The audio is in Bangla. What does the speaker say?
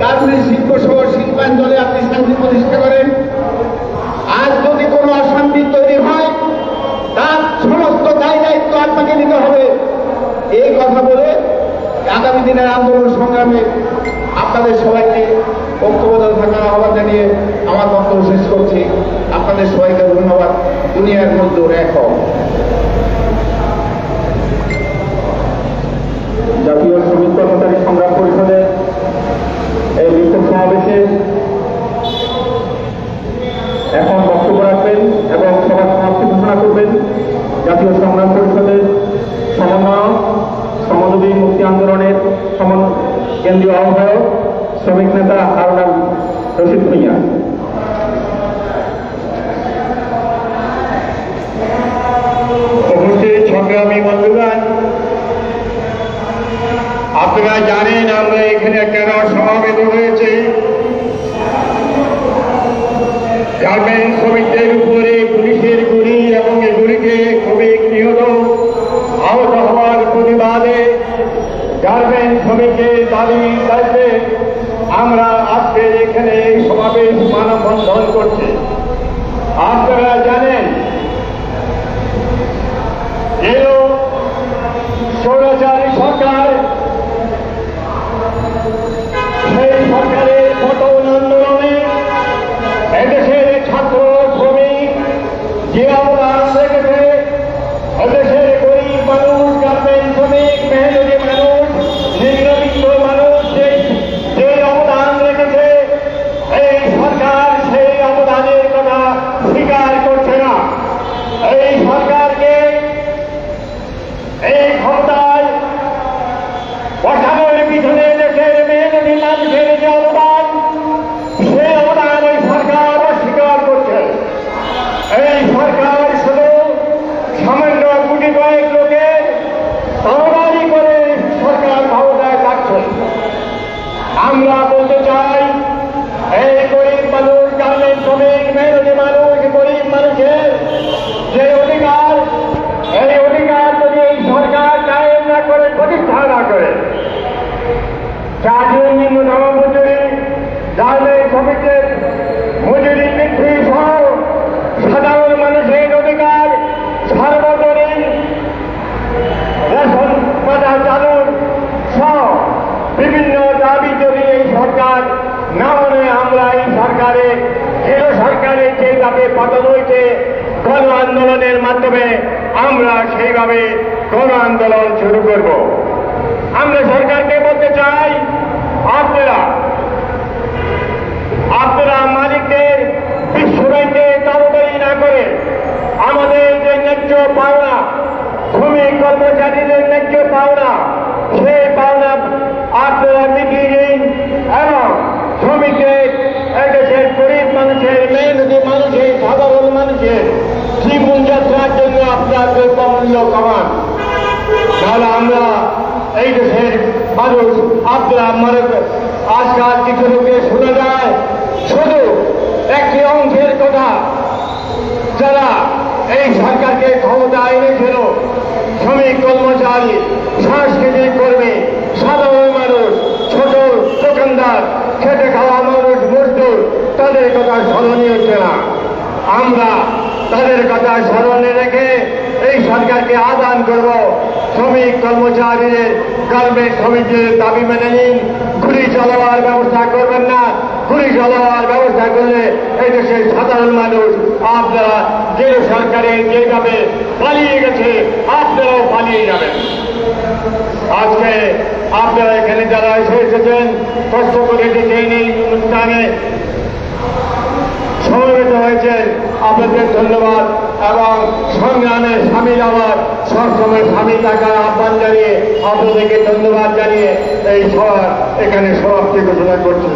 গার্মেন্টস শিল্প সহ শিল্পাঞ্চলে আপনি শান্তি প্রতিষ্ঠা করেন। আজ যদি কোনো অশান্তি তৈরি হয় তার সমস্ত দায় দায়িত্ব আপনাকে নিতে হবে। এই কথা বলে আগামী দিনের আন্দোলন সংগ্রামে আপনাদের সবাইকে ঐক্যবদ্ধ থাকার আহ্বান জানিয়ে আমার বক্তব্য শেষ করছি। আপনাদের সবাইকে ধন্যবাদ। দুনিয়ার মজদুর এক হও। জাতীয় শ্রমিক কর্মচারী সংগ্রাম পরিষদের এই বিক্ষোভ সমাবেশে এখন বক্তব্য রাখবেন এবং সবার সমাপ্তি ঘোষণা করবেন জাতীয় সংগ্রাম পরিষদের সমন্বয়ক শ্রমজীবী মুক্তি আন্দোলনের কেন্দ্রীয় আহ্বায়ক শ্রমিক নেতা হারুন রশিদ ভূঁইয়া। উপস্থিত সংগ্রামী বন্ধুগণ, আপনারা জানেন আমরা এখানে কেন সমাবেত হয়েছি। গার্মেন্টস শ্রমিকদের উপরে পুলিশের গুলি এবং এগুলিকে শ্রমিক নিহত আহত হওয়ার প্রতিবাদে গার্মেন্টস শ্রমিকের দাবি দায়িত্বে আমরা আজকে এখানে এই সমাবেশ মানববন্ধন করছি। আপনারা জানেন এলো স্বৈরাচারী সরকার, সেই সরকারের পতন আন্দোলনে এদেশের ছাত্র শ্রমিক যে অবদান রেখেছে, এদেশের গরিব মানুষ, গার্মেন্টস শ্রমিক, মেহনতি মানুষ, নিম্নবিত্ত মানুষ যে অবদান রেখেছে, এই সরকার সেই অবদানের কথা স্বীকার করছে না। এই সরকারকে এই ক্ষমতায় বসানোর পিছনে দেশের মেহনতি মানুষের যে অবদান, সেই অবদান এই সরকার অস্বীকার করছে। এই সরকার শুধু সামান্য কোটি কয়েক লোকের তহবিল করে সরকার ক্ষমতায় থাকছে। আমরা বলতে চাই এই গরিব মানুষ, গার্মেন্টস শ্রমিক, মেহনতি মানুষ, গরিব মানুষের যে অধিকার, এই অধিকার যদি এই সরকার কায়েম না করে, প্রতিষ্ঠা না করে, জাতীয় নিম্নতম মজুরি, গার্মেন্টস শ্রমিকদের মজুরি বৃদ্ধি সহ সাধারণ মানুষের অধিকার, সার্বজনীন রেশন পাতা চালুর সহ বিভিন্ন দাবি যদি এই সরকার না মানে, আমরা এই সরকারের যেভাবে পতন হয়েছে গণ আন্দোলনের মাধ্যমে আমরা সেইভাবে গণ আন্দোলন শুরু করব। আমরা সরকারকে বলতে চাই, আপনারা মালিকদের বিশ্ব ব্যাংকে দাবি না করে আমাদের যে ন্যায্য পাওনা, শ্রমিক কর্মচারীদের ন্যায্য পাওনা, সেই পাওনা আপনারা মিটিয়ে দিন এবং শ্রমিকদের, এদেশের গরিব মানুষের, মেহনতি মানুষের, সাধারণ মানুষের জীবনযাত্রার জন্য আপনার দ্রব্যমূল্য কমান। তাহলে আমরা এই দেশের মানুষ, আপনারা আজকাল কিছু লোকে শোনা যায় শুধু একটি অংশের কথা, যারা এই সরকারকে ক্ষমতা এনেছিল, শ্রমিক কর্মচারী, সাংস্কৃতিক কর্মী, সাধারণ মানুষ, ছোট দোকানদার, খেটে খাওয়া মানুষ, মজদুর, তাদের কথা স্মরণীয় হচ্ছে না। আমরা তাদের কথা স্মরণে রেখে এই সরকারকে আহ্বান করব, শ্রমিক কর্মচারীদের, গার্মেন্টস শ্রমিকদের দাবি মেনে নিন। গুলি চালাবার ব্যবস্থা করবেন না। গুলি চালাবার ব্যবস্থা করলে এই দেশের সাধারণ মানুষ, আপনারা যে সরকারের যেভাবে পালিয়ে গেছে, আপনারাও পালিয়ে যাবেন। আজকে আপনারা এখানে যারা এসেছেন, কষ্ট করে দেখেন, এই অনুষ্ঠানে সমবেত হয়েছেন, আপনাদের ধন্যবাদ এবং সংগ্রামে সামিল হওয়ার, সবসময় সামিল থাকার আহ্বান জানিয়ে আপনাদেরকে ধন্যবাদ জানিয়ে এই সভা এখানে সমাপ্তি ঘোষণা করছি।